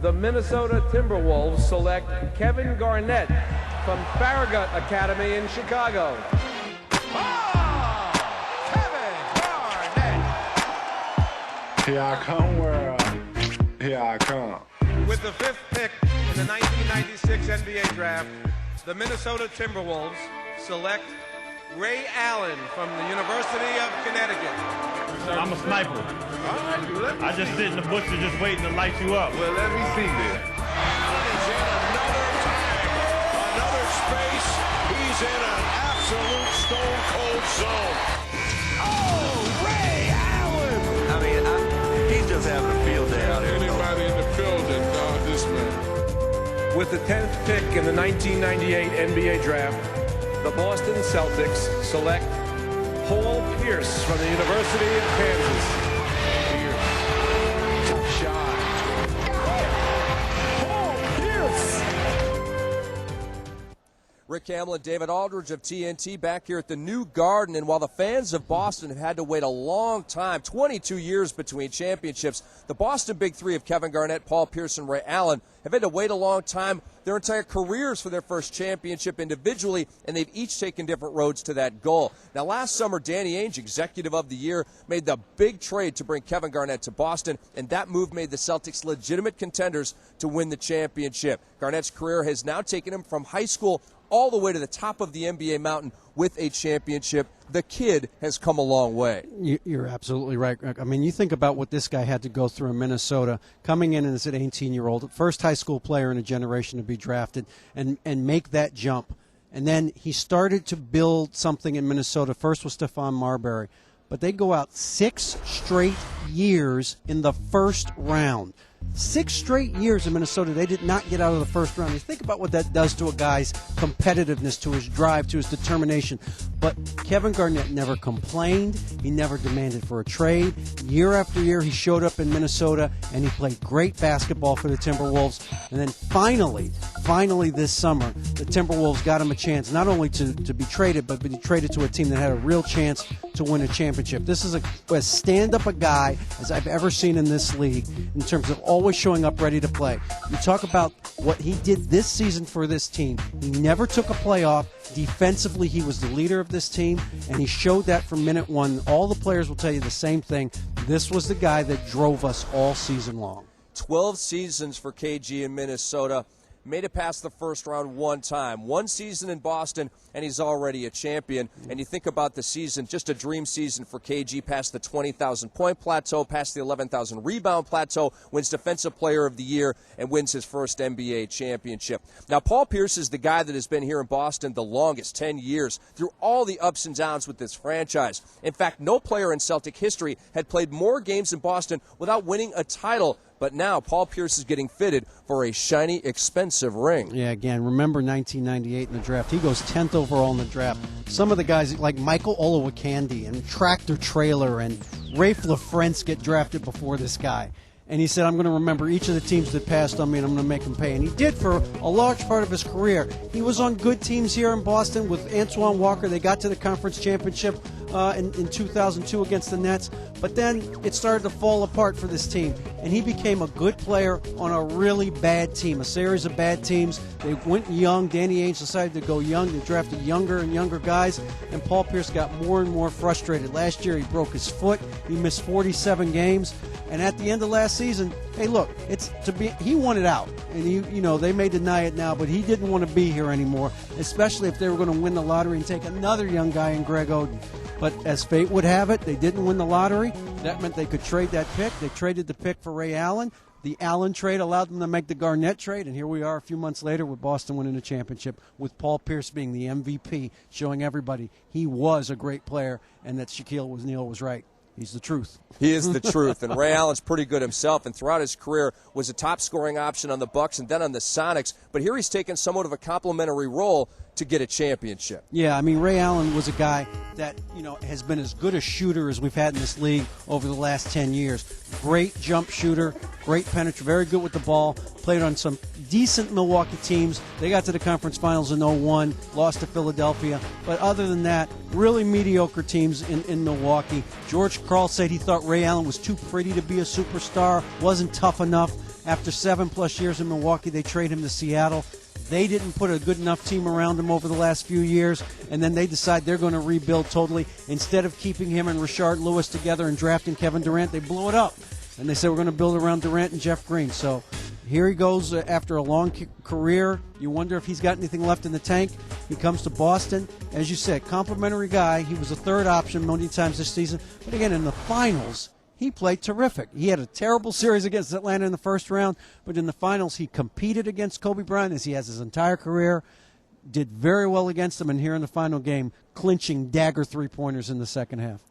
the Minnesota Timberwolves select Kevin Garnett from Farragut Academy in Chicago. Oh, Kevin Garnett. Here I come, world. Here I come. With the 5th pick in the 1996 NBA draft, the Minnesota Timberwolves select Ray Allen from the University of Connecticut. I'm a sniper. All right, I just sit in the bushes just waiting to light you up. well, let me see this. Allen is in another tag, another space. He's in an absolute stone-cold zone. Oh, Ray Allen! I mean, he's just having a field day out here. Anybody in the field that this man. With the 10th pick in the 1998 NBA draft, the Boston Celtics select Paul Pierce from the University of Kansas. Tough shot. Paul Pierce! Rick Hamill and David Aldridge of TNT back here at the new Garden. And while the fans of Boston have had to wait a long time, 22 years between championships, the Boston Big Three of Kevin Garnett, Paul Pierce, and Ray Allen have had to wait a long time, their entire careers, for their first championship individually, and they've each taken different roads to that goal. Now, last summer, Danny Ainge, Executive of the Year, made the big trade to bring Kevin Garnett to Boston, and that move made the Celtics legitimate contenders to win the championship. Garnett's career has now taken him from high school all the way to the top of the NBA mountain with a championship. The kid has come a long way. You're absolutely right. I mean, you think about what this guy had to go through in Minnesota, coming in as an 18-year-old, first high school player in a generation to be drafted, and make that jump. And then he started to build something in Minnesota. First was Stephon Marbury. But they go out 6 straight years in the first round. 6 straight years in Minnesota, they did not get out of the first round. You think about what that does to a guy's competitiveness, to his drive, to his determination. But Kevin Garnett never complained. He never demanded for a trade. Year after year, he showed up in Minnesota, and he played great basketball for the Timberwolves. And then finally this summer, the Timberwolves got him a chance not only to be traded, but to be traded to a team that had a real chance to win a championship. This is as stand-up a guy as I've ever seen in this league in terms of always showing up ready to play. You talk about what he did this season for this team. He never took a playoff. Defensively, he was the leader of this team, and he showed that from minute one. All the players will tell you the same thing. This was the guy that drove us all season long. 12 seasons for KG in Minnesota. Made it past the first round one time. 1 season in Boston, and he's already a champion. And you think about the season, just a dream season for KG, past the 20,000-point plateau, past the 11,000-rebound plateau, wins Defensive Player of the Year, and wins his first NBA championship. Now, Paul Pierce is the guy that has been here in Boston the longest, 10 years, through all the ups and downs with this franchise. In fact, no player in Celtic history had played more games in Boston without winning a title. But now Paul Pierce is getting fitted for a shiny, expensive ring. Yeah, again, remember 1998 in the draft. He goes 10th overall in the draft. Some of the guys like Michael Olowokandi and Tractor Trailer and Rafe LaFrentz get drafted before this guy. And he said, I'm going to remember each of the teams that passed on me, and I'm going to make them pay. And he did for a large part of his career. He was on good teams here in Boston with Antoine Walker. They got to the conference championship in 2002 against the Nets. But then it started to fall apart for this team. And he became a good player on a really bad team, a series of bad teams. They went young. Danny Ainge decided to go young. They drafted younger and younger guys. And Paul Pierce got more and more frustrated. Last year he broke his foot. He missed 47 games. And at the end of last season, hey, look, he wanted out. And they may deny it now, but he didn't want to be here anymore, especially if they were going to win the lottery and take another young guy in Greg Oden. But as fate would have it, they didn't win the lottery. That meant they could trade that pick. They traded the pick for Ray Allen. The Allen trade allowed them to make the Garnett trade, and here we are a few months later with Boston winning the championship, with Paul Pierce being the MVP, showing everybody he was a great player and that Shaquille O'Neal was right. He's the truth. He is the truth, and Ray Allen's pretty good himself, and throughout his career was a top-scoring option on the Bucks and then on the Sonics. But here he's taken somewhat of a complimentary role to get a championship. Yeah, I mean, Ray Allen was a guy that, has been as good a shooter as we've had in this league over the last 10 years. Great jump shooter, great penetrator, very good with the ball, played on some decent Milwaukee teams. They got to the conference finals in 2001, lost to Philadelphia. But other than that, really mediocre teams in Milwaukee. George Karl said he thought Ray Allen was too pretty to be a superstar, wasn't tough enough. After 7+ years in Milwaukee, they trade him to Seattle. They didn't put a good enough team around him over the last few years, and then they decide they're going to rebuild totally. Instead of keeping him and Rashard Lewis together and drafting Kevin Durant, they blew it up. And they said, we're going to build around Durant and Jeff Green. So here he goes after a long career. You wonder if he's got anything left in the tank. He comes to Boston. As you said, complimentary guy. He was a third option many times this season. But again, in the finals, he played terrific. He had a terrible series against Atlanta in the first round, but in the finals he competed against Kobe Bryant as he has his entire career, did very well against him, and here in the final game, clinching dagger three-pointers in the second half.